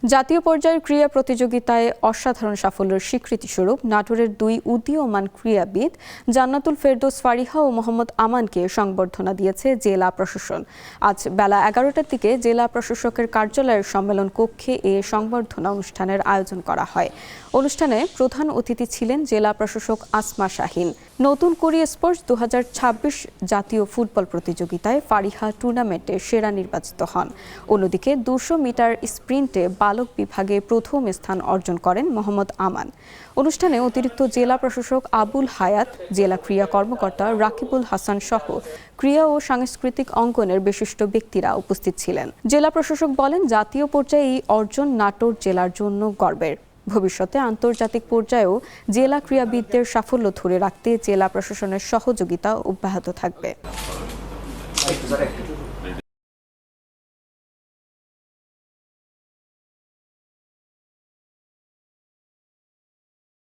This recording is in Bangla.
জাতীয় পর্যায়ের ক্রীড়া প্রতিযোগিতায় অসাধারণ সাফল্যের স্বীকৃতিস্বরূপ নাটোরের দুই উদীয়মান ক্রীড়াবিদ জান্নাতুল ফেরদৌস ফারিহা ও মোহাম্মদ আমানকে সংবর্ধনা দিয়েছে জেলা প্রশাসন। আজ বেলা 11টার দিকে জেলা প্রশাসকের কার্যালয়ের সম্মেলন কক্ষে এ সংবর্ধনা অনুষ্ঠানের আয়োজন করা হয়। অনুষ্ঠানে প্রধান অতিথি ছিলেন জেলা প্রশাসক আসমা শাহীন। নতুন কোরিয়া স্পোর্টস 2026 জাতীয় ফুটবল প্রতিযোগিতায় ফারিহা টুর্নামেন্টে সেরা নির্বাচিত হন। অন্যদিকে 200 মিটার স্প্রিন্টে বালক বিভাগে প্রথম স্থান অর্জন করেন মোহাম্মদ আমান। অনুষ্ঠানে অতিরিক্ত জেলা প্রশাসক আবুল হায়াত, জেলা ক্রীড়া কর্মকর্তা রাকিবুল হাসান সহ ক্রীড়া ও সাংস্কৃতিক অঙ্গনের বিশিষ্ট ব্যক্তিরা উপস্থিত ছিলেন। জেলা প্রশাসক বলেন, জাতীয় পর্যায়ে এই অর্জন নাটোর জেলার জন্য গর্বের। ভবিষ্যতে আন্তর্জাতিক পর্যায়েও জেলা ক্রীড়াবিদদের সাফল্য ধরে রাখতে জেলা প্রশাসনের সহযোগিতা অব্যাহত থাকবে।